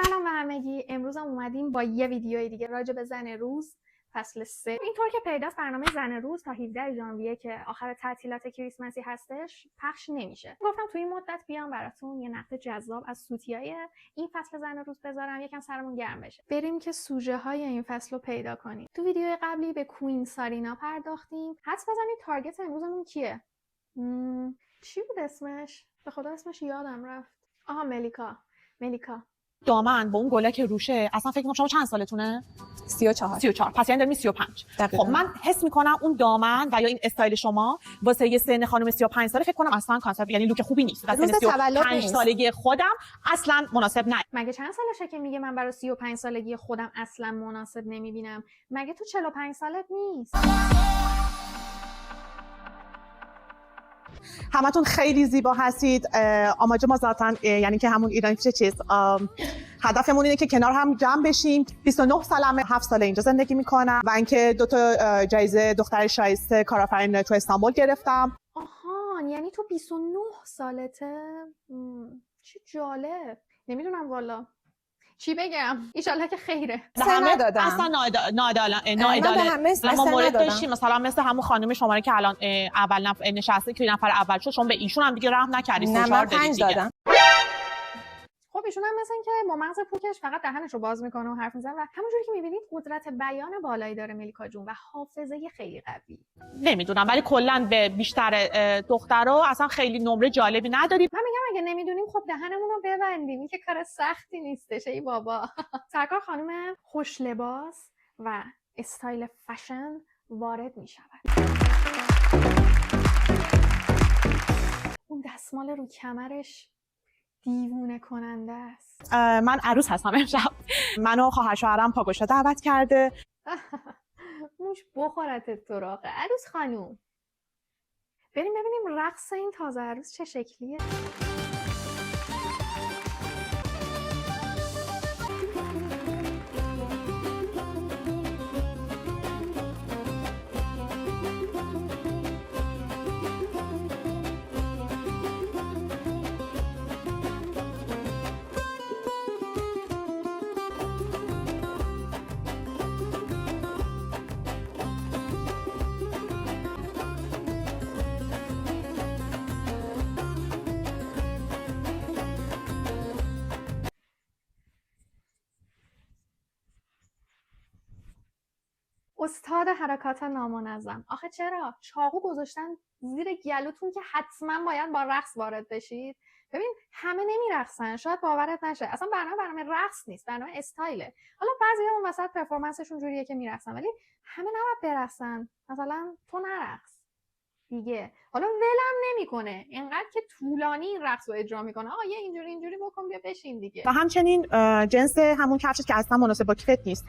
سلام به همگی. امروز هم اومدیم با یه ویدیوی دیگه راجع به زن روز فصل 3. اینطور که پیداست برنامه زن روز تا 17 ژانویه که آخر تعطیلات کریسمسی هستش پخش نمیشه. گفتم توی این مدت بیام براتون یه نقد جذاب از سوتیای این فصل زن روز بذارم، یکم سرمون گرم بشه. بریم که سوژه های این فصل رو پیدا کنیم. تو ویدیوی قبلی به کوین سارینا پرداختیم. حدس بزنید تارگت امروزمون کیه؟ چی بود اسمش؟ به خدا اسمش یادم رفت. آها، ملیکا. دامن با اون گلک روشه اصلا فکر می‌کنم شما چند سالتونه؟ 34 پس یعنی داریم 35. خب من حس می‌کنم اون دامن و یا این استایل شما واسه یه سن خانم 35 ساله فکر کنم اصلا کانسپت یعنی لوک خوبی نیست. روز سن تولد 35 سالگی خودم اصلا مناسب نه. مگه چند سالشه که میگه من برای 35 سالگی خودم اصلا مناسب نمیبینم؟ مگه تو 45 سالت نیست؟ همتون خیلی زیبا هستید. آماجه ما ذاتاً یعنی که همون ایرانی چیز هدفمون اینه که کنار هم جمع بشیم. 29 سالمه، 7 سال اینجا زندگی میکنم و اینکه 2 تا جایزه دختر شایسته کارآفرین تو استانبول گرفتم. آها، یعنی تو 29 سالته؟ چه جالب. نمیدونم والا چی بگم. ایشالله که خیره. همه اصلا ناعدالانه. ما مورد داشتیم مثلا مثل همون خانم شماره که الان اول نشسته که نفر اول شد، شما به ایشون هم دیگه رحم نکردید. نه من 5 دادم. خب ایشون هم مثلا که با مغز پوکش فقط دهنش رو باز میکنه و حرف میزنه و همونجوری که میبینید قدرت بیان بالایی داره ملیکا جون و حافظه خیلی قوی. نمیدونم ولی کلا به بیشتر دخترها اصلا خیلی نمره جالبی نداریم. من میگم اگه نمیدونیم خب دهنمون رو ببندیم، این که کار سختی نیستش ای بابا. سرکار خانم خوش لباس و استایل فشن وارد میشود. اون دستمال رو کمرش دیوونه کننده است. من عروس هستم امشب. منو خواهر شوهرم پاگوشا دعوت کرده. موش بخورتت سراغ عروس خانوم. بریم ببینیم رقص این تازه عروس چه شکلیه. استاد حرکات نامنظم. آخه چرا؟ چاقو گذاشتن زیر گلوتون که حتما باید با رقص وارد بشید. ببین همه نمیرقصن، شاید باورت نشه. اصلا برنامه رقص نیست، برنامه استایله. حالا بعضی‌ها اون وسط پرفورمنسشون جوریه که میرقصن، ولی همه نباید برقصن. مثلا تو نرقص دیگه. حالا ولم نمیکنه اینقدر که طولانی این رقص رو اجرا میکنه. آقا یه اینجوری بکن بیا بشین دیگه. و همچنین جنس همون کفشت که اصلا مناسب با کیفت نیست.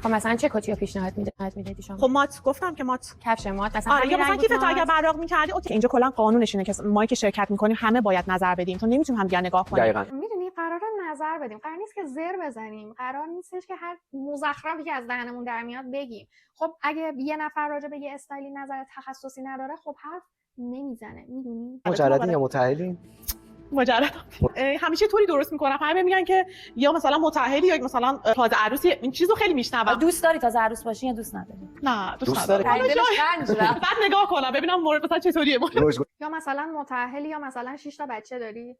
خب مثلا چه کتی رو پیشنهاد میدادی شما؟ خب مات گفتم که مات کفش مات مثلا یا مثلا کیفتو اگه براق می‌کردی اوکی. اینجا کلا قانونش اینه که ما که شرکت می‌کنیم همه باید نظر بدیم چون نمیتونیم همدیگه نگاه کنیم. دقیقاً. میدونی قراره نظر بدیم، قرار نیست که زر بزنیم، قرار نیستش که هر مزخرفی که از دهنمون در میاد بگیم. خب اگه یه نفر راجع به یه استایلی نظر تخصصی نداره خب حرف نمیزنه. میدونی مجردین یا متأهلین؟ مجرد همیشه طوری درست میکنم همه میگن که یا مثلا متأهلی یا مثلا تازه عروسی. این چیزو خیلی میشنوم. دوست داری تازه عروس باشی یا دوست نداری؟ نه دوست داری. بعد نگاه کنم ببینم مورد مثلا چطوریه. یا مثلا متأهلی یا مثلا 6 تا بچه داری.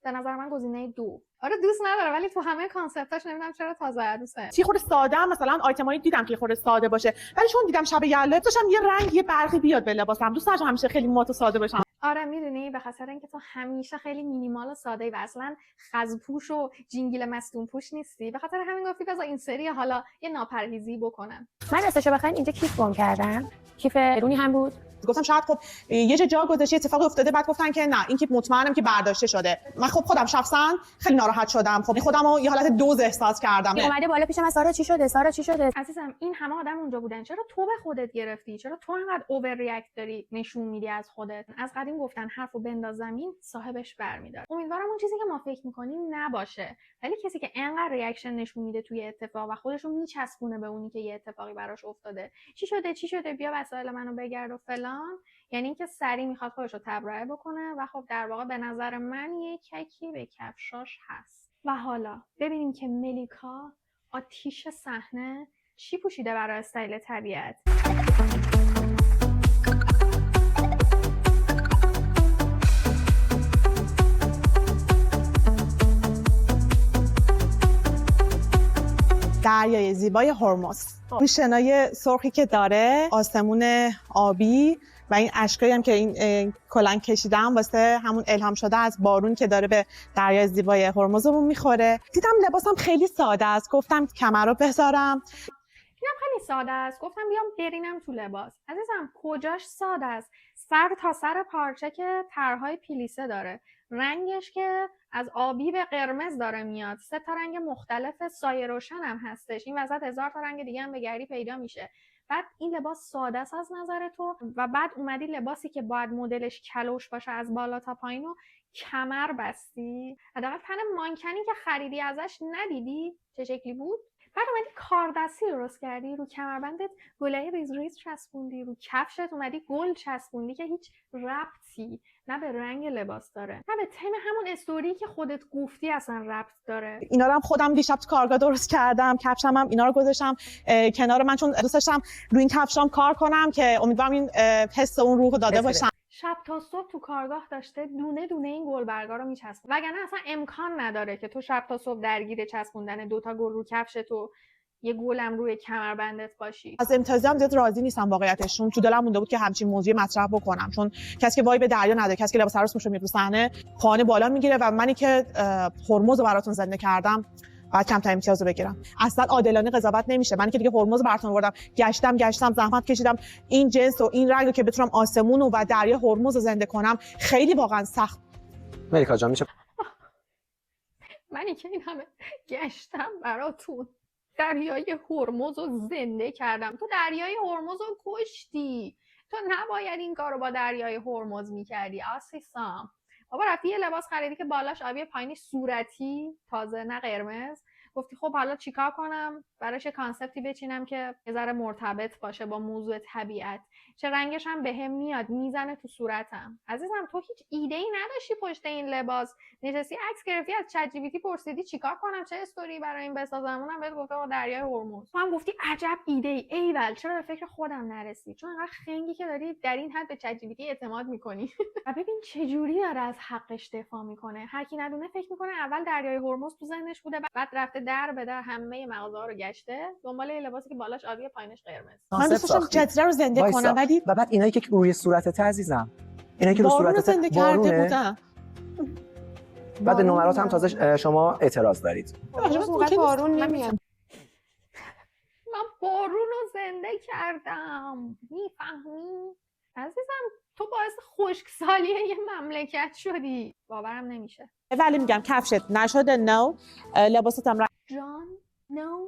به نظر من گزینه 2. آره دوست نداره ولی تو همه کانسپتاش نمیدونم چرا تازه عروسه. چی خود ساده مثلا آیتمایی دیدم که خود ساده باشه ولی چون دیدم شب یلدا داشتم یه رنگ یه برقی بیاد به لباسم. دوست داشتم همیشه خیلی مات و ساده باشم. آره میدونی به خاطر اینکه تو همیشه خیلی مینیمال و ساده و اصلا خزپوش و جینگیل مستون پوش نیستی، به خاطر همین گفتی بذار این سری حالا یه ناپرهیزی بکنم. من راستش بخواید اینجا کیف گم کردم. کیف رونی هم بود. گفتم شاید خب یه جا گذاشته اتفاقی افتاده بعد گفتن که نه این که مطمئنم که برداشته شده. من خب خودم شخصا خیلی ناراحت شدم. خب خودمو یه حالت دوز احساس کردم. اومده بالا پیشم سارا چی شده؟ عزیزم این همه آدم اونجا بودن، چرا تو به خودت گرفتی؟ چرا تو انقدر اوور ریاکت داری نشون میدی از خودت؟ از قدیم گفتن حرفو بنداز زمین صاحبش برمی‌داره. امیدوارم اون چیزی که ما فکر می‌کنیم نباشه، ولی کسی که انقدر ریاکشن نشون میده توی اتفاق و خودش رو میچسبونه به اونی که یه اتفاقی براش افتاده، چی شده بیا وسایل منو بگرد و فلان، یعنی اینکه سری میخواد خودش رو تبرئه بکنه و خب در واقع به نظر من یه ککی به کفشاش هست. و حالا ببینیم که ملیکا آتیش صحنه چی پوشیده برای استایل طبیعت. دریای زیبای هرمز. این شنای سرخی که داره، آسمون آبی و این اشکایی هم که این کلنگ کشیدم واسه همون الهام شده از بارون که داره به دریای زیبای هرمزمون میخوره. دیدم لباسم خیلی ساده است، گفتم کمر رو بذارم. اینم خیلی ساده است، گفتم بیام برینم تو لباس. عزیزم کجاش ساده است؟ سر تا سر پارچه که طرحهای پلیسه داره، رنگش که از آبی به قرمز داره میاد، 3 تا رنگ مختلف سایه روشن هم هستش، این وسط 1000 تا رنگ دیگه هم به گردی پیدا میشه. بعد این لباس ساده است از نظر تو و بعد اومدی لباسی که باید مدلش کلوش باشه از بالا تا پایین و کمر بستی. حداقل تن مانکنی که خریدی ازش ندیدی چه شکلی بود؟ بعد اومدی کاردستی درست کردی، رو کمربندت گلای ریز ریز چسبوندی، رو کفشت اومدی گل چسبوندی که هیچ ربطی نه به رنگ لباس داره نه به تم همون استوری که خودت گفتی اصلا ربط داره. اینا رو هم خودم دیشب تو کارگاه درست کردم، کفشم هم اینا رو گذاشتم کنار من چون دوست داشتم روی این کفشام کار کنم که امیدوارم این حس اون روح داده باشم. شب تا صبح تو کارگاه داشته دونه دونه این گلبرگا رو میچسبه، وگرنه اصلا امکان نداره که تو شب تا صبح درگیر چسبوندن 2 تا گل رو کفش تو یه گلم روی کمربندت باشی. از امتیازم زیاد راضی نیستم واقعیتشون، تو دلم مونده بود که همچین موضوعی مطرح بکنم، چون کسی که وایب دریا نداره، کسی که لباس عروس میاد رو صحنه پاهانه بالا میگیره و منی که هرمز رو براتون زنده کردم بعد کمتر امتیاز رو بگیرم. اصلا عادلانه قضاوت نمیشه. من که دیگه هرمز براتون آوردم، گشتم زحمت کشیدم این جنس و این رنگ رو که بتونم آسمون و دریا هرمز رو زنده کنم، خیلی واقعا سخت. ملیکا جان میشه منی که این همه گشتم براتون دریای هرمز رو زنده کردم، تو دریای هرمز رو کشتی. تو نباید این کار رو با دریای هرمز میکردی عزیزم. بابا رفتی یه لباس خریدی که بالاش آبی پایینش صورتی تازه نه قرمز، گفتی خب حالا چیکار کنم براش کانسپتی بچینم که یه ذره مرتبط باشه با موضوع طبیعت، چه رنگش هم بهم میاد میزنه تو صورتم. عزیزم تو هیچ ایده ای نداشتی پشت این لباس، نشستی عکس گرفتی از چت جی پی تی پرسیدی چیکار کنم چه استوری برای این بسازم، اونم بهت گفته با دریای هرمز. تو هم گفتی عجب ایده ای، ایول چرا به فکر خودم نرسید، چون انقدر خنگی که داری در این حد به چت جی پی تی اعتماد میکنی. و ببین چه جوری داره از حقش دفاع میکنه، هر کی ندونه فکر میکنه اول دریای هرمز تو ذهنش بوده، بعد رفته در به در همه مغازه‌ها رو گشته دنبال یه لباسی که بالاش آبی پایینش قرمز. من دوست داشتم جزیره رو زنده کنم ولی و بعد اینایی که روی صورتت عزیزم، اینایی که رو صورتت زنده کرده بودن. بعد نمرات هم تازه شما اعتراض دارید. بارون نمیاد. من بارون رو زنده کردم، میفهمی؟ عزیزم تو باعث خشکسالی یه مملکت شدی، باورم نمیشه. ولی میگم کفشت نشده نو، لباستم جان نو؟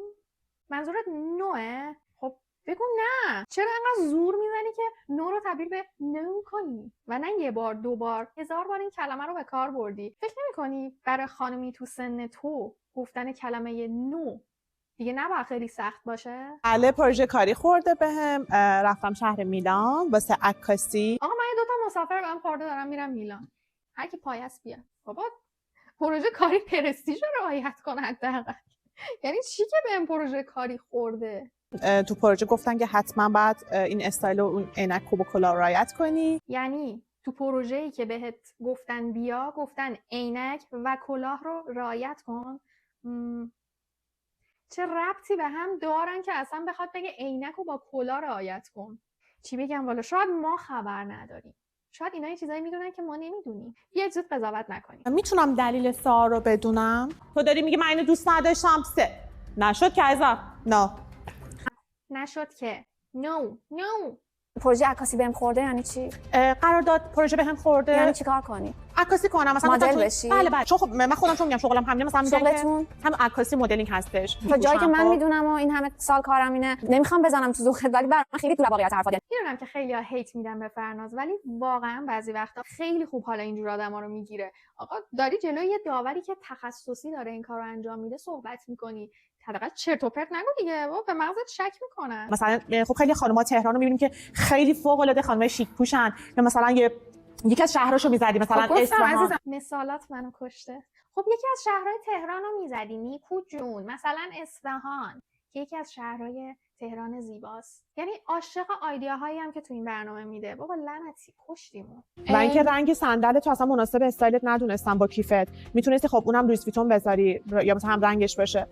منظورت نوه؟ خب بگو نه، چرا انقدر زور میزنی که نو رو تبدیل به نو کنی و نه یه بار 2 بار 1000 بار این کلمه رو به کار بردی؟ فکر نمی‌کنی برای خانمی تو سن تو گفتن کلمه نو دیگه نباید خیلی سخت باشه؟ بله پروژه کاری خورده بهم، رفتم شهر میلان واسه عکاسی. آقا من 2 تا مسافر بهم خورده دارم میرم میلان، هر کی پایس بیا. بابا پروژه کاری پرستیژ رو رعایت کن حداقل. یعنی چی که بهم پروژه کاری خورده؟ تو پروژه گفتن که حتما باید این استایل و اون عینک و کلاه رعایت کنی. یعنی تو پروژه‌ای که بهت گفتن بیا گفتن عینک و کلاه رو رعایت کن؟ چه ربطی به هم دارن که اصلا بخواد بگه عینک رو با کلاه رعایت کن؟ چی بگم والا، شاید ما خبر نداریم، شاید اینا یه چیزایی میدونن که ما نمیدونیم. بیا زود قضاوت نکنیم. میتونم دلیل سوال رو بدونم؟ تو داری میگی من اینو دوست نداشتم 3 نشد که عزیزم. نه نشد که نو. پروژه عکاسی بهم خورده یعنی چی؟ قرارداد پروژه بهم خورده یعنی چیکار کنی؟ عکاسی کنم مثلا مدل بشی؟ بله چون خب من خودم چون میگم شغلم همینه، مثلا میگم شغلتون هم عکاسی مدلینگ هستش. تا جایی که من میدونم و این همه سال کارم اینه، نمیخوام بزنم تو ذوقت ولی برام خیلی دور واقعیت حرفات. میدونم که خیلی‌ها هیت میدن به فرناز، ولی واقعا بعضی وقتا خیلی خوب حالا اینجور آدما رو میگیره. آقا داری جلوی یه داوری که تخصصی داره این کارو انجام میده صحبت میکنی، حداقل چرت و پرت نگو دیگه، به مغزت شک میکنن. مثلا خب خیلی خانم‌ها تهران رو می‌بینیم که خیلی فوق‌العاده خانم‌های شیک پوشن، یا مثلا یکی از شهراشو می‌زدی مثلا خب اصفهان. مثالات منو کشته. خب یکی از شهرهای تهران رو میزدی نیکو جون، مثلا اصفهان که یکی از شهرهای تهران زیباست. یعنی عاشق ایده‌هایی هم که تو این برنامه میده. بابا لعنتی کشتیمون. و اینکه رنگ صندل تو اصلا مناسب استایلت ندونستم با کیفت. میتونستی خب اونم لوئیس ویتون بذاری یا مثلا هم رنگش باشه.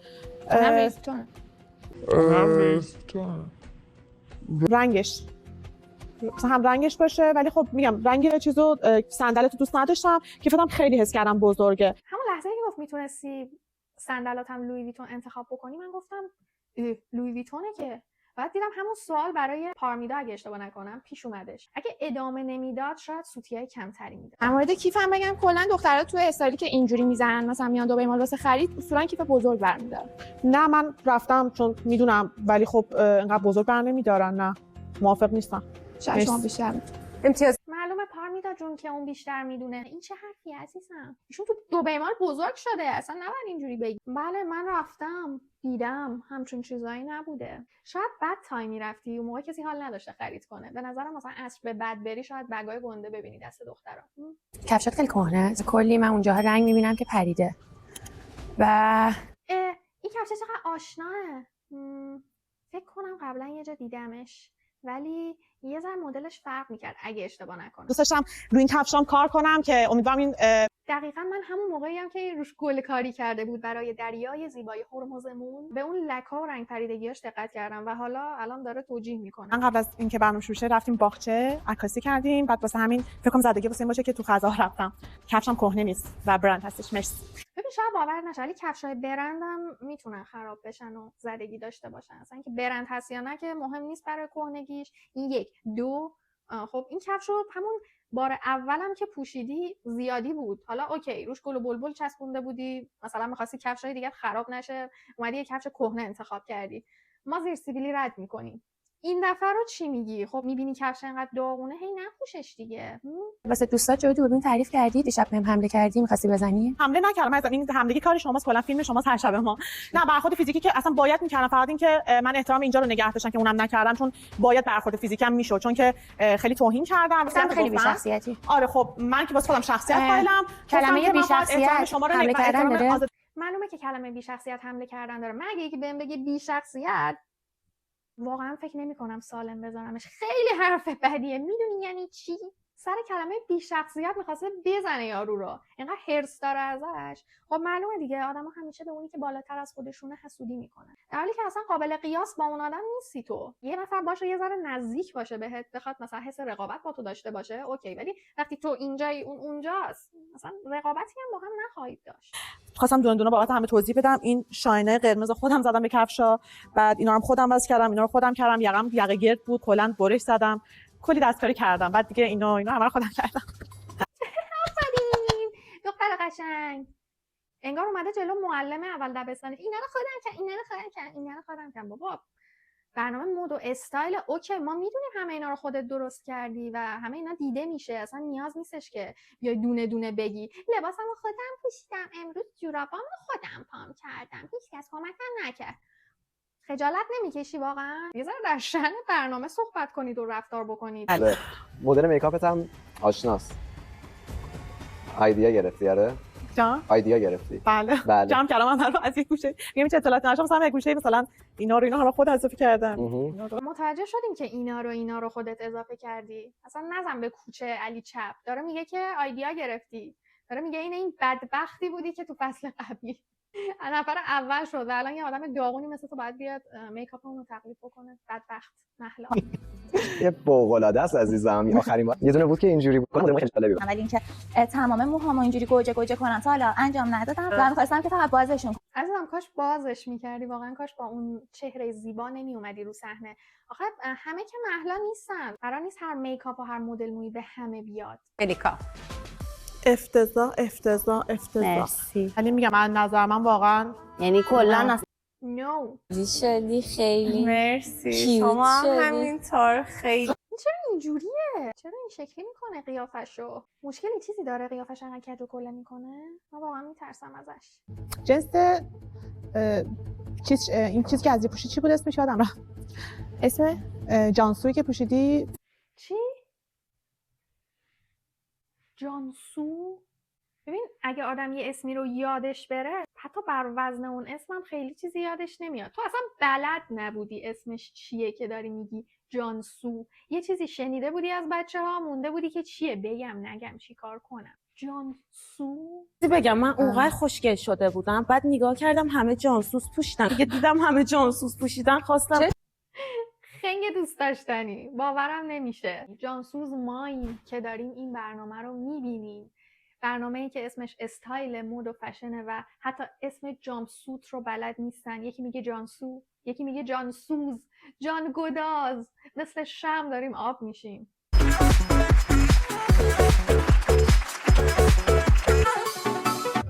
رنگش مثلا هم رنگش باشه، ولی خب میگم رنگ چیزو صندلتو دوست نداشتم. کیفتم خیلی حس کردم بزرگه. همون لحظه که گفت میتونستی صندلاتم لویی ویتون انتخاب بکنی، من گفتم لویی ویتونه که. بعد دیدم همون سوال برای پارمیدا اگه اشتباه نکنم پیش اومدش. اگه ادامه نمیداد شاید سوتیای کمتری میداد. در مورد کیفم بگم کلا دخترها تو استایلی که اینجوری میزنن مثلا میان دبی مال واسه خرید اصولا کیف بزرگ برمی‌دارن. نه من رفتم چون میدونم، ولی خب اینقدر بزرگ بر نمیدارن. نه موافق نیستم. شاید شما بیشتر امتیاز معلومه پارمیدا جون که اون بیشتر میدونه. این چه حرفی عزیزم؟ ایشون تو دبی مال بزرگ شده، اصلا نباید اینجوری بگی. بله من رفتم دیدم همچون چیزایی نبوده. شاید بد تایمی رفتی، اون موقع کسی حال نداشته خرید کنه. به نظرم مثلا عصر به بعد بری شاید بگای گنده ببینی دست دخترا. کفشات خیلی کهنه است. کلی من اونجاها رنگ میبینم که پریده و این کفش چقدر آشناه. فکر کنم قبلا یه جا دیدمش، ولی یه ذره مدلش فرق میکرد اگه اشتباه نکنم. دوست داشتم روی این کفشام کار کنم که امیدوارم این دقیقاً من همون موقعی هم که روش گل کاری کرده بود برای دریای زیبای هرمزمون به اون لک‌ها و رنگ پریدگیاش دقت کردم و حالا الان داره توجیه میکنه. من قبل از اینکه برنامه شروع شه رفتیم باغچه عکاسی کردیم، بعد واسه همین فکر کنم زدگی واسه این باشه که تو فضا رفتم. کفشم کهنه نیست و برند هستش. مرسی. ببین شاید باور نشه ولی کفشای برندم میتونن خراب بشن و زدگی داشته باشن. اصلا که برند هست یا نه که مهم نیست برای کهنگیش. این یک. دو، خب این کفش رو همون بار اولم که پوشیدی زیادی بود. حالا اوکی روش گل و بلبل چسبونده بودی، مثلا می‌خواستی کفشای دیگه خراب نشه، اومدی یه کفش کهنه انتخاب کردی. ما زیر سیبیلی رد می‌کنیم. این دفعه رو چی میگی؟ خب می‌بینی کفش اینقدر داغونه، هی نپوشش دیگه. واسه دوستات جای دوربین تعریف کردی؟ دیشب بهم حمله کردی می‌خواستی بزنی؟ حمله نکردم عزیزم، این حمله کار شماست، کلا فیلم شماست هر شب ما. نه برخورد فیزیکی که اصلا باید می‌کردم، فقط این که من احترام اینجا رو نگه داشتم که اونم نکردم، چون باید برخورد فیزیکم میشد، چون که خیلی توهین کردم. خیلی بی‌شخصیتی. آره خب من که واسه خودم شخصیت قائلم. کلمه بی‌شخصیت شما رو حمله کردن داره. معلومه که کلمه بی‌شخصیت حمله کردن داره. مگه یکی بهم بگه بی‌شخصیت واقعا فکر نمی‌کنم سالم بذارمش. خیلی حرف بدیه. میدونی یعنی چی؟ سر کلمه بی‌شخصیت می‌خواسته بزنه یارو رو. اینقدر هرس داره ازش. خب معلومه دیگه آدم‌ها همیشه به اونی که بالاتر از خودشونه حسودی میکنن. در حالی که اصلا قابل قیاس با اون آدم نیستی تو. یه نفر باشه یه ذره نزدیک باشه بهت، بخواد مثلا حس رقابت با تو داشته باشه، اوکی، ولی وقتی تو اینجایی اون اونجاست، مثلا رقابتی هم با هم نخواهید داشت. خواستم دونه دونه بابت همه توضیح بدم. این شاینای قرمز خودم زدم به کفشا، بعد اینا رو خودم وصل کردم، اینا رو خودم کردم، یقم یقه گرد بود، کلا برش زدم، کلی دستکاری کردم. بعد دیگه اینا همه رو خودم کردم. آفرین دختر قشنگ. انگار اومده جلو معلم اول دبستان. اینا رو خودم کردم. بابا برنامه مد و استایل اوکی، ما میدونیم همه اینا رو خودت درست کردی و همه اینا دیده میشه، اصلا نیاز نیستش که بیای دونه دونه بگی لباسمو خودم پوشیدم، امروز جورابامو خودم پام کردم، هیچکس کمکم نکرد. خجالت نمیکشی واقعا؟ یه ذره در شأن برنامه صحبت کنید و رفتار بکنید. بله. مدل میکاپت هم آشناست. ایدیا گرفتی آره؟ جان؟ ایدیا گرفتی. بله. جمع کردم من رو از یک گوشه. میگم چه اطلاعاتی نداشتم، مثلا یک گوشه مثلا اینا رو خود اضافه کردم. متوجه شدیم که اینا رو خودت اضافه کردی. اصلا نزن به کوچه علی چپ. داره میگه که ایدیا گرفتی. داره میگه این بدبختی بودی که تو فصل قبلی نفر اول شد و الان یه آدم داغونی مثل تو باید بیاد میکاپ اون رو تقلید بکنه. بدبخت محلا. یه فوق‌العاده است عزیزم. آخرین بار یه دونه بود که اینجوری بود. مدل خیلی جالبی بود. ولی اینکه تمام موهامو اینجوری گوجه کنم تا حالا انجام ندادم و می‌خواستم که فقط بازشون کنم. عزیزم کاش بازش می‌کردی، واقعا کاش با اون چهره زیبا نمی‌اومدی رو صحنه. آخه همه که محلا نیستن. قرار نیست هر میکاپ و هر مدل مویی به همه بیاد. ملیکا افتضاح. مرسی. ولی میگم از نظر من واقعا یعنی کلا نو شدی خیلی مرسی. شما همینطور خیلی. چرا اینجوریه؟ چرا این شکلی میکنه قیافشو؟ مشکلی چیزی داره قیافش انقدر کج و کوله میکنه؟ من واقعا میترسم ازش. جنس این چیزی که از پوشی چی بود اسمش یادم رفت. اسم جانسویی که پوشیدی چی؟ جانسو؟ ببین اگه آدم یه اسمی رو یادش بره، حتی بر وزن اون اسمم خیلی چیزی یادش نمیاد. تو اصلا بلد نبودی اسمش چیه که داری میگی جانسو. یه چیزی شنیده بودی از بچه‌ها، مونده بودی که چیه، بگم نگم چی کار کنم. جانسو. بگم من اونقدر خوشگل شده بودم، بعد نگاه کردم همه جانسوس پوشیدن، دیگه دیدم همه جانسوس پوشیدن خواستم خیلی دوست داشتنی، باورم نمیشه. جانسوز ماییم که داریم این برنامه رو میبینیم، برنامه‌ای که اسمش استایل مود و فشنه و حتی اسم جامپسوت رو بلد نیستن. یکی میگه جانسو، یکی میگه جانسوز، جان گداز. مثل شم داریم آب میشیم.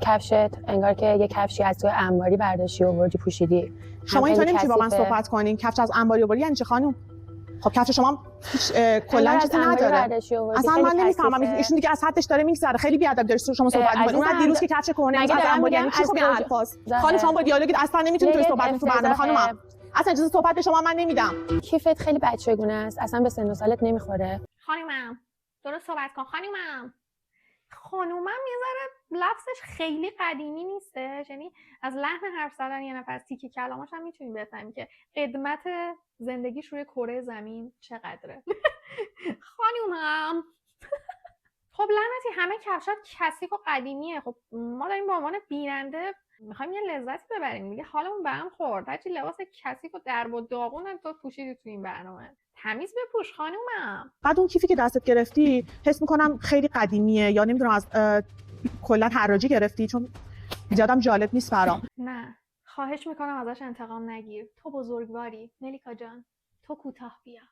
کفشت انگار که یه کفشی از توی انباری برداشتی آوردی پوشیدی. شما اینطور نمی‌تونی با من کثیفه. صحبت کنین. کفش از انباری آوردی یعنی چه خانم؟ خب کفش شما هیچ کلا چیزی نداره. اصلا من نمیفهمم ایشون دیگه از حدش داره میگذره. خیلی بیادب داره شما صحبت می‌کنید. اون دیروز که کفش کهنه از انباری یعنی چی؟ خب این الفاظ. خانم شما با دیالوگ اصلا نمیتونید تو صحبت تو برنامه خانم. اصلا اجازه صحبت به شما من نمیدم. کیفت خیلی بچگونه است، اصلا به سن و سالت نمیخوره. خانومم درست صحبت کن. خانومم یه ذره لفظش خیلی قدیمی نیستش، یعنی از لحن حرف زدن یه نفر، از تیک کلاماش هم میتونی بفهمی که قدمت زندگیش روی کره زمین چقدره. خانومم. خب لعنتی همه کفشات کثیف و قدیمیه. خب ما داریم به عنوان بیننده میخوایم یه لذتی ببریم دیگه. حالمون به هم خورد، هرچی لباس کثیف و درب و داغون تو پوشیدی تو این برنامه. تمیز بپوش خانومم. بعد اون کیفی که دستت گرفتی حس میکنم خیلی قدیمیه، یا نمیدونم از کلا حراجی گرفتی، چون زیادم جالب نیست برام. نه خواهش میکنم ازش انتقام نگیر. تو بزرگواری ملیکا جان، تو کوتاه بیا.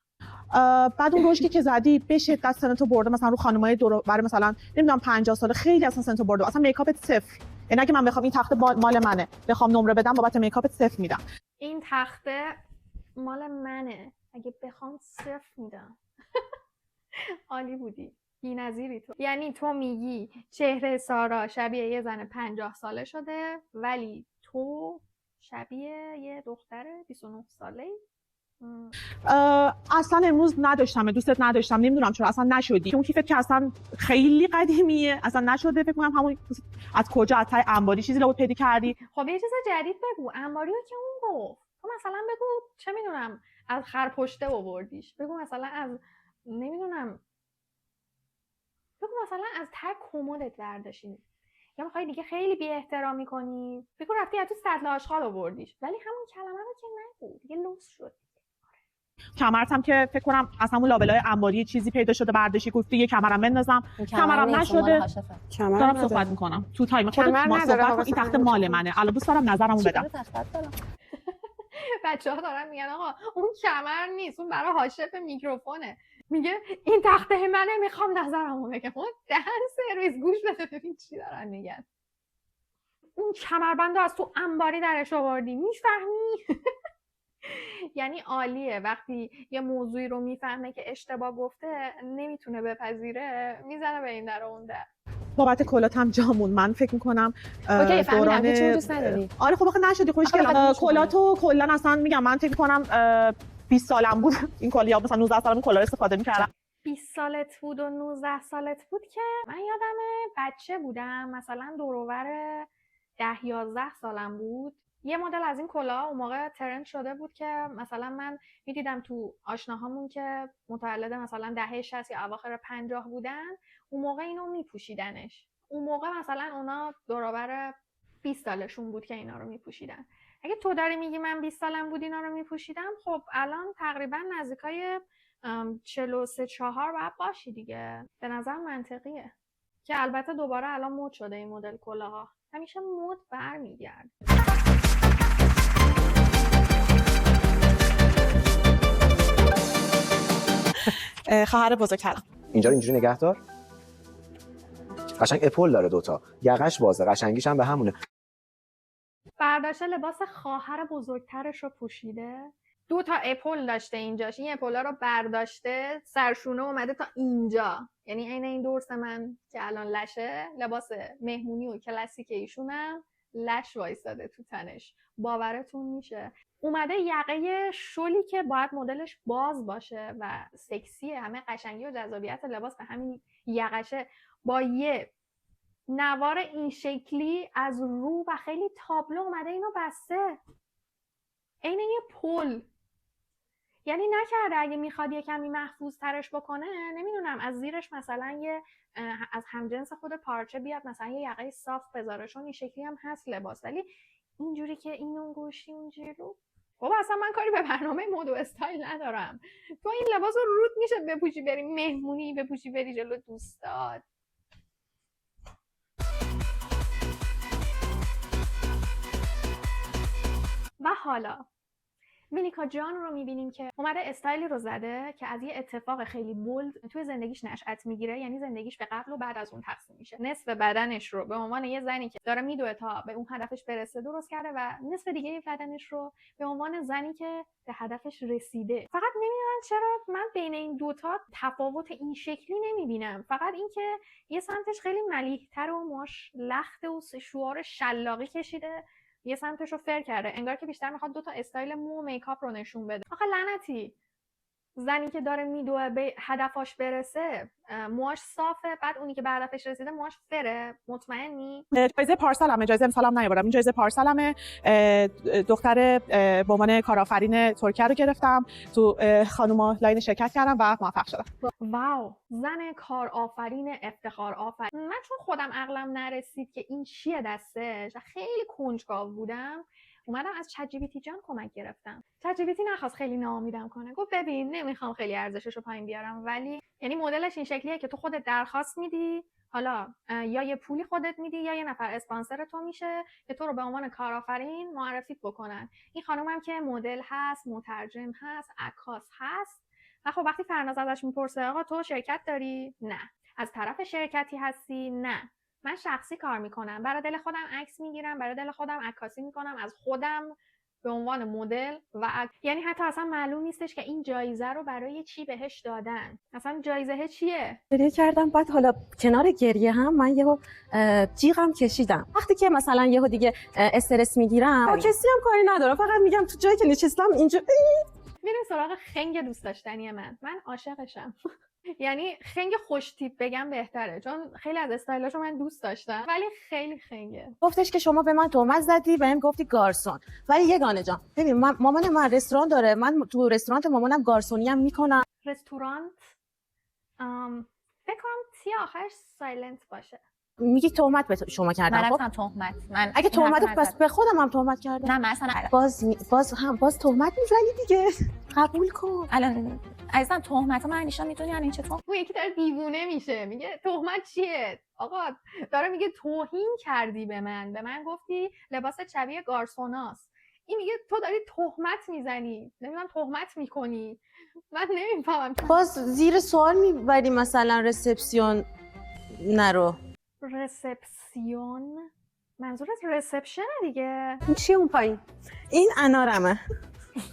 بعد اون رشدی که زدی به شدت سنتو برده، مثلا رو خانمای دور برای مثلا نمیدونم 50 ساله خیلی اصلا سنتو برده. اصلا میکاپت صفر. یعنی اگه من بخوام این تخته مال منه، بخوام نمره بدم بابت میکاپت صفر میدم. این تخته مال منه، اگه بخوام صفر میدم. عالی بودی، بی‌نظیری تو. یعنی تو میگی چهره سارا شبیه یه زن 50 ساله شده، ولی تو شبیه یه دختر 29 ساله. اصلا امروز نداشتم، دوستت نداشتم، نمیدونم چرا اصلا نشدی. اون کیفت که اصلا خیلی قدیمیه، اصلا نشده. فکر کنم همون از کجا، از تای انباری چیزی لابد پیدا کردی. خب یه چیز جدید بگو. انباریو که اون گفت. تو مثلا بگو چه میدونم از خرپشته آوردیش، بگو مثلا از نمیدونم، بگو مثلا از ته کمدت برداشتی، یا میخوای دیگه خیلی بی احترامی کنی بگو رفتی از تو سطل آشغال آوردیش، ولی همون کلمه رو که نگو دیگه، لوس شد. کمرت هم که فکر کنم از همون لابلای انباری چیزی پیدا شده برداشتی، گفتی یه کمرم بندازم، کمرم نشده. دارم صحبت میکنم تو تایم خودت، ما صحبت کن. این تخت مال منه، الان دوست دارم نظرمو بدم. بچه‌ها دارن میگن آقا اون کمر نیست، اون برای حاشیه میکروفونه. میگه این تخته منه، میخوام نظرمو بگم. اون دهن سرویس گوش بده ببین چی دارن میگن. اون کمربندو از تو انباری درش آوردی، میفهمی؟ یعنی عالیه وقتی یه موضوعی رو میفهمه که اشتباه گفته، نمیتونه بپذیره، میزنه به این در و اون در. بابت کلات هم جامون من فکر میکنم اوکی فهمیدم هیچ دوست نداری. آره خب آخه نشدی خوشگل. کلاتو کلا اصلا میگم من فکر میکنم 20 سالم بود این کلا، یا مثلا 19 سالم کلا استفاده میکردم. 20 سالت بود و 19 سالت بود که من یادمه بچه بودم، مثلا دور و بر 10 11 سالم بود. یه مدل از این کلاه اون موقع ترند شده بود که مثلا من میدیدم تو آشناهامون که متولد مثلا دهه 60 یا اواخر 50 بودن، اون موقع اینو میپوشیدنش. اون موقع مثلا اونا دور و بر 20 سالشون بود که اینا رو میپوشیدن. اگه تو داری میگی من 20 سالم بود اینا رو میپوشیدم، خب الان تقریبا نزدیکای 43-4 باید باشی دیگه. به نظر منطقیه که البته دوباره الان مد شده این مدل کلاها، همیشه مد برمیگرده. خواهر بزرگترم اینجا رو اینجوری نگه دار. قشنگ اپل داره دوتا، یقش بازه، قشنگیش هم به همونه. برداشته لباس خواهر بزرگترش رو پوشیده، 2 تا اپل داشته اینجاش، این اپولا رو برداشته سرشونه اومده تا اینجا، یعنی عین این دورس من که الان لشه، لباس مهمونی و کلاسیک ایشونم لش وایستاده تو تنش. باورتون میشه اومده یقه شلی که باید مدلش باز باشه و سکسیه، همه قشنگی و جذابیت لباس به همین یقشه، با یه نوار این شکلی از رو و خیلی تابلو اومده اینو بسته، عین یه پل. یعنی نکرده اگه میخواد یه کمی محفوظ ترش بکنه، نمیدونم از زیرش مثلا یه از همجنس خود پارچه بیاد، مثلا یه یقه صاف بذاره، چون این شکلی هم هست لباس. ولی اینجوری که این اون گوشی اون جلو، بابا اصلا من کاری به برنامه مد و استایل ندارم. تو این لباس رو رود میشه بپوشی بری مهمونی، بپوشی بری جلو دوستات. و حالا مینیکا جان رو میبینیم که اومده استایلی رو زده که از یه اتفاق خیلی بولد توی زندگیش نشأت میگیره. یعنی زندگیش به قبل و بعد از اون تقسیم میشه. نصف بدنش رو به عنوان یه زنی که داره میدوه تا به اون هدفش برسه درست کرده و نصف دیگه بدنش رو به عنوان زنی که به هدفش رسیده. فقط نمیدونم چرا من بین این دوتا تفاوت این شکلی نمیبینم. فقط این که یه سمتش خیلی ملیح‌تر و موهاش لخته و شعار شلاقی کشیده، یه سمتش رو فر کرده، انگار که بیشتر میخواد دوتا استایل مو و میکاپ رو نشون بده. آخه لعنتی، زنی که داره میدوه به هدفش برسه موهاش صافه، بعد اونی که به هدفش رسیده موهاش فره. مطمئنی؟ جایزه پارسالمه، جایزه امسالم نیاوردم. این جایزه پارسالمه. دختر به عنوان کارآفرین ترکیه رو گرفتم، تو خانوما لاین شرکت کردم و موفق شدم. واو، زن کارآفرین افتخار آفرین. من چون خودم عقلم نرسید که این چیه دستش، خیلی کنجکاو بودم، اومدم از چت جی پی تی جان کمک گرفتم. چت جی پی تی نخواست خیلی ناامیدم کنه، گفت ببین نمیخوام خیلی ارزشش رو پایین بیارم، ولی یعنی مدلش این شکلیه که تو خودت درخواست میدی، حالا یا یه پولی خودت میدی یا یه نفر اسپانسر تو میشه که تو رو به عنوان کارآفرین معرفی بکنن. این خانومم که مدل هست، مترجم هست، عکاس هست. و خب وقتی فرناز ازش میپرسه آقا تو شرکت داری؟ نه. از طرف شرکتی هستی؟ نه. من شخصی کار میکنم، برای دل خودم عکس میگیرم، برای دل خودم عکاسی میکنم از خودم به عنوان مدل یعنی حتی اصلا معلوم نیستش که این جایزه رو برای چی بهش دادن. اصلا جایزه چیه؟ گریه کردم، بعد حالا کنار گریه هم من یهو جیغم کشیدم. وقتی که مثلا یهو دیگه استرس میگیرم با کسی هم کاری ندارم، فقط میگم تو جایی که نشستم اینجا میریم سراغ خنگ دوست داشتنی من عاشقشم. یعنی خنگ خوش تیپ بگم بهتره، چون خیلی از استایلاشو من دوست داشتم ولی خیلی خنگه. گفتش که شما به من تهمت زدی، بهم گفتی گارسون. ولی یگانه جان ببین، مامان من رستوران داره، من تو رستوران مامانم گارسونی هم میکنم. رستوران فکر کنم تی آخرش سایلنت باشه. میگی تهمت به شما کردم. من خب اصلا تهمت، من اگه تهمت پس به خودم هم تهمت کردم. نه من اصلا باز تهمت میزنی دیگه. قبول کن. الان عزیزم تهمت معنیش میدونی یعنی چه؟ اون یکی داره دیوونه میشه، میگه تهمت چیه؟ آقا داره میگه توهین کردی به من گفتی لباس شبیه گارسوناست. این میگه تو داری تهمت میزنی، نمیدونم تهمت میکنی. من نمیفهمم. باز زیر سوال میبری مثلا رسپسیون نرو. رسپسیون منظورت رسپشن دیگه. این چیه اون پایین؟ این انارمه.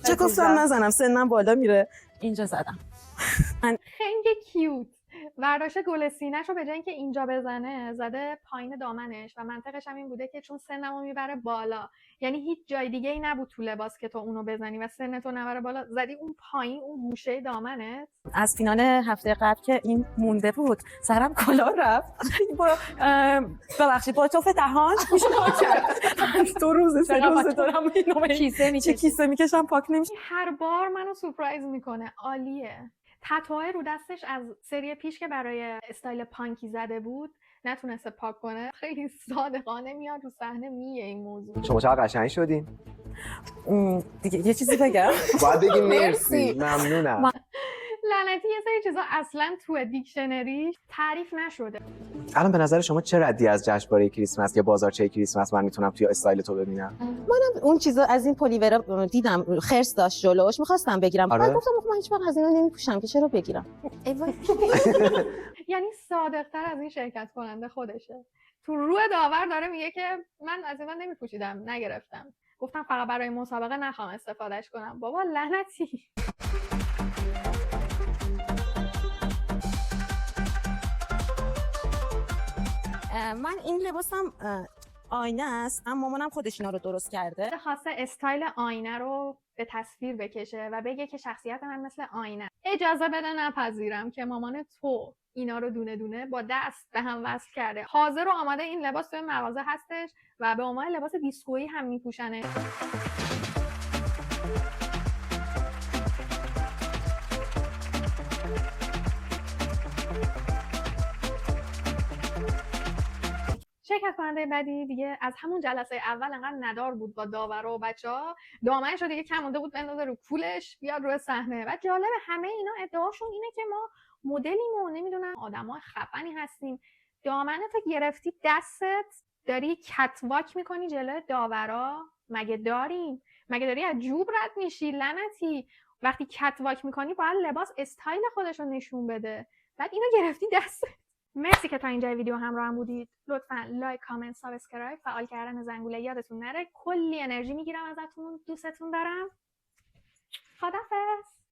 چه گفتم نزنم، سنم بالا میره. اینجا زدم. خنگ کیوت. ورداشته گل سینه‌شو به جای اینکه اینجا بزنه زده پایین دامنش و منطقش هم این بوده که چون سنمو میبره بالا، یعنی هیچ جای دیگه ای نبود تو لباس که تو اونو بزنی و سنتو نبره بالا، زدی اون پایین اون گوشه دامنت. از فینال هفته قبل که این مونده بود سرم کلاه رفت. ببخشید با توف دهان میشه پاک کرد. 2 روز 3 روز دارم اینو کیسه میکشم پاک نمیشه. هر بار منو سورپرایز میکنه. عالیه. تتوهای رو دستش از سری پیش که برای استایل پانکی زده بود نتونسته پاک کنه. خیلی صادقانه میاد رو صحنه میگه این موضوع. شما چقدر قشنگ شدین. دیگه یه چیزی بگم. باید بگیم مرسی، ممنونم. لعنتی یه سری چیزا اصلا تو دیکشنری تعریف نشده. الان به نظر شما چه ردی از جشنواره کریسمس یا بازارچه کریسمس من میتونم توی استایل تو ببینم؟ منم اون چیزا از این پلیورا دیدم خرس داشت جلوش، می‌خواستم بگیرم. آره؟ بعد گفتم من هیچ وقت از اینا نمیپوشم که چرا بگیرم. یعنی صادق‌تر از این شرکت کننده خودشه. تو روح داور داره میگه که من از اینا نمیپوشیدم، نگرفتم. گفتم فقط برای مسابقه نخوام استفادهش کنم. بابا لعنتی. من این لباسم آینه است. اما مامانم خودش اینا رو درست کرده. خواسته استایل آینه رو به تصویر بکشه و بگه که شخصیت من مثل آینه. اجازه بده نپذیرم که مامان تو اینا رو دونه دونه با دست به هم وصل کرده. حاضر و آماده این لباس توی مغازه هستش و به عنوان لباس دیسکویی هم میپوشنه. شرکت کننده بعدی دیگه از همون جلسه اول انقدر ندار بود با داورا و بچه‌ها، دامنش رو دیگه کم مونده بود بندازه رو کولش بیاد روی صحنه. و جالب همه اینا ادعاشون اینه که ما مدلیم و نمیدونم آدمای خفنی هستیم. دامنتو گرفتی دستت داری کتواک میکنی جلوی داورا؟ مگه داریم؟ مگه داری از جوب رد میشی لعنتی؟ وقتی کتواک میکنی باید لباس استایل خودش رو نشون بده. بعد اینو گرفتی دستت. مرسی که تا اینجا ویدیو همراهم بودید. لطفاً لایک، کامنت، سابسکرایب، فعال کردن زنگوله یادتون نره. کلی انرژی میگیرم ازتون. دوستتون دارم. خداحافظ.